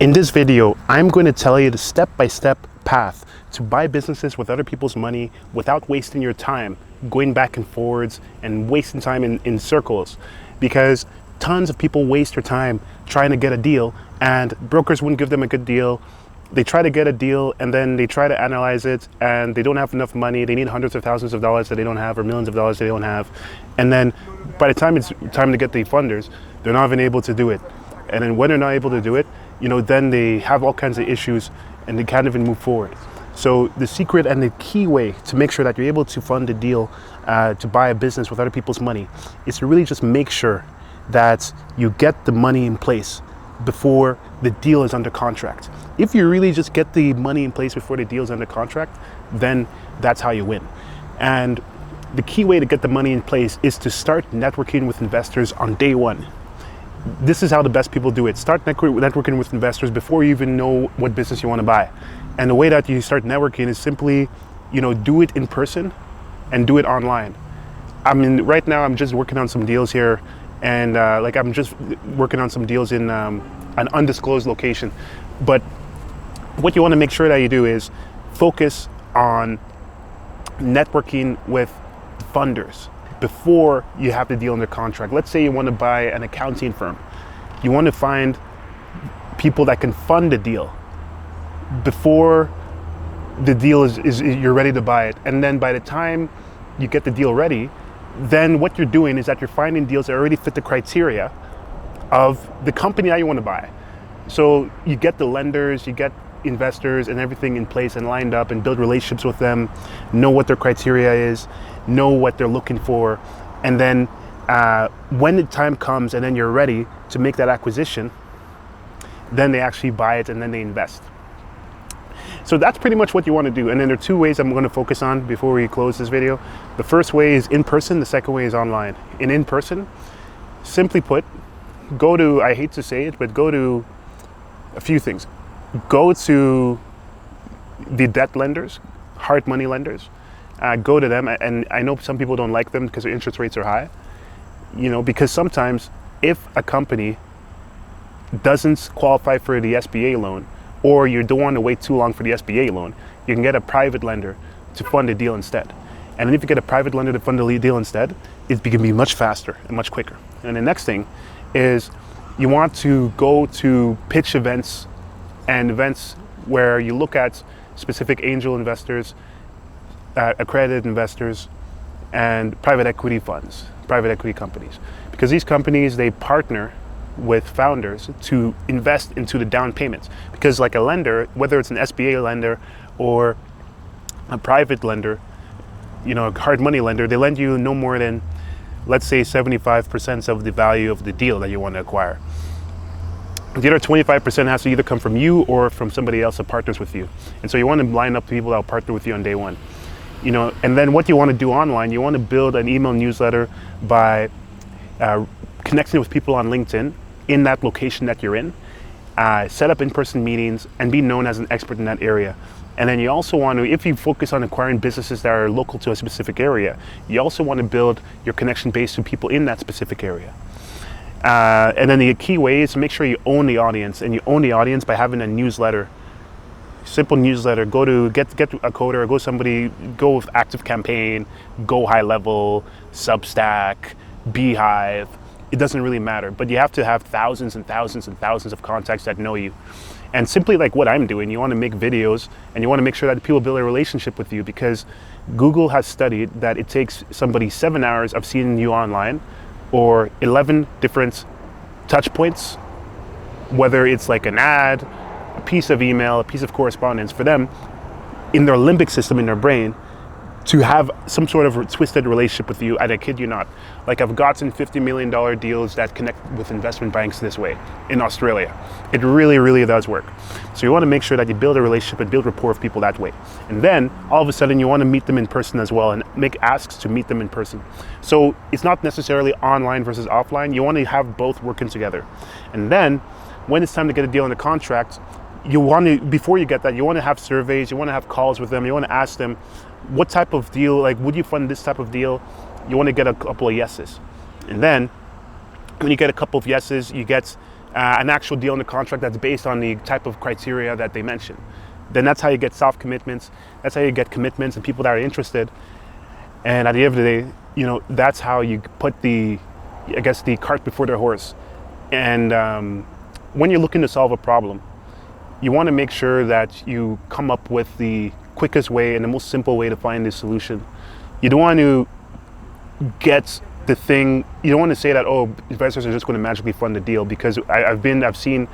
In this video, I'm going to tell you the step-by-step path to buy businesses with other people's money without wasting your time going back and forwards and wasting time in circles, because tons of people waste their time trying to get a deal and brokers wouldn't give them a good deal. They try to get a deal and then they try to analyze it and they don't have enough money. They need hundreds of thousands of dollars that they don't have, or millions of dollars they don't have. And then by the time it's time to get the funders, they're not even able to do it. And then when they're not able to do it, then they have all kinds of issues and they can't even move forward. So the secret and the key way to make sure that you're able to fund a deal to buy a business with other people's money is to really just make sure that you get the money in place before the deal is under contract. If you really just get the money in place before the deal is under contract, then that's how you win. And the key way to get the money in place is to start networking with investors on day one. This is how the best people do it. Start networking with investors before you even know what business you want to buy. And the way that you start networking is simply, do it in person and do it online. I mean, right now I'm just working on some deals here, and I'm just working on some deals in an undisclosed location. But what you want to make sure that you do is focus on networking with funders before you have the deal under contract. Let's say you want to buy an accounting firm. You want to find people that can fund the deal before the deal is you're ready to buy it. And then by the time you get the deal ready, then what you're doing is that you're finding deals that already fit the criteria of the company that you want to buy. So you get the lenders, you get investors and everything in place and lined up, and build relationships with them, know what their criteria is, know what they're looking for, and then when the time comes and then you're ready to make that acquisition, then they actually buy it and then they invest. So that's pretty much what you want to do. And then there are two ways I'm going to focus on before we close this video. The first way is in person, the second way is online. In person, simply put, I hate to say it, but go to a few things. Go to the debt lenders, hard money lenders. Go to them, and I know some people don't like them because their interest rates are high. Because sometimes if a company doesn't qualify for the SBA loan, or you don't want to wait too long for the SBA loan, you can get a private lender to fund a deal instead. And if you get a private lender to fund a deal instead, it can be much faster and much quicker. And the next thing is you want to go to pitch events and events where you look at specific angel investors, accredited investors, and private equity funds, private equity companies. Because these companies, they partner with founders to invest into the down payments. Because like a lender, whether it's an SBA lender or a private lender, a hard money lender, they lend you no more than, let's say, 75% of the value of the deal that you want to acquire. The other 25% has to either come from you or from somebody else that partners with you. And so you want to line up people that will partner with you on day one. And then what you want to do online, you want to build an email newsletter by connecting with people on LinkedIn in that location that you're in, set up in-person meetings, and be known as an expert in that area. And then you also want to, if you focus on acquiring businesses that are local to a specific area, you also want to build your connection base to people in that specific area. And then the key way is to make sure you own the audience, and you own the audience by having a newsletter, simple newsletter. Go to get a coder, go with Active Campaign, Go High Level, Substack, Beehive. It doesn't really matter, but you have to have thousands and thousands and thousands of contacts that know you. And simply like what I'm doing, you want to make videos and you want to make sure that people build a relationship with you, because Google has studied that it takes somebody 7 hours of seeing you online, or 11 different touch points, whether it's like an ad, a piece of email, a piece of correspondence, for them in their limbic system in their brain to have some sort of twisted relationship with you. And I kid you not, like I've gotten $50 million deals that connect with investment banks this way in Australia. It really, really does work. So you want to make sure that you build a relationship and build rapport with people that way. And then all of a sudden you want to meet them in person as well and make asks to meet them in person. So it's not necessarily online versus offline. You want to have both working together. And then when it's time to get a deal on the contract, you want to, before you get that, you want to have surveys, you want to have calls with them, you want to ask them, what type of deal, like would you fund this type of deal? You want to get a couple of yeses. And then when you get a couple of yeses, you get an actual deal in the contract that's based on the type of criteria that they mention. Then that's how you get soft commitments. That's how you get commitments and people that are interested. And at the end of the day, you know, that's how you put the cart before the horse. And when you're looking to solve a problem, you want to make sure that you come up with the quickest way and the most simple way to find the solution. You don't want to get the thing, you don't want to say that, oh, investors are just going to magically fund the deal, because I've seen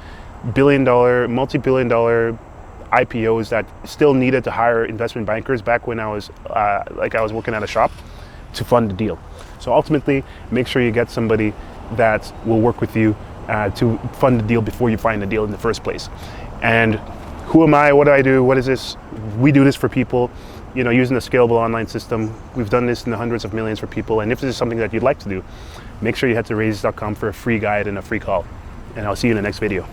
billion-dollar, multi-billion-dollar IPOs that still needed to hire investment bankers back when I was working at a shop to fund the deal. So ultimately, make sure you get somebody that will work with you to fund the deal before you find the deal in the first place. And who am I? What do I do? What is this? We do this for people, you know, using a scalable online system. We've done this in the hundreds of millions for people. And if this is something that you'd like to do, make sure you head to raises.com for a free guide and a free call. And I'll see you in the next video.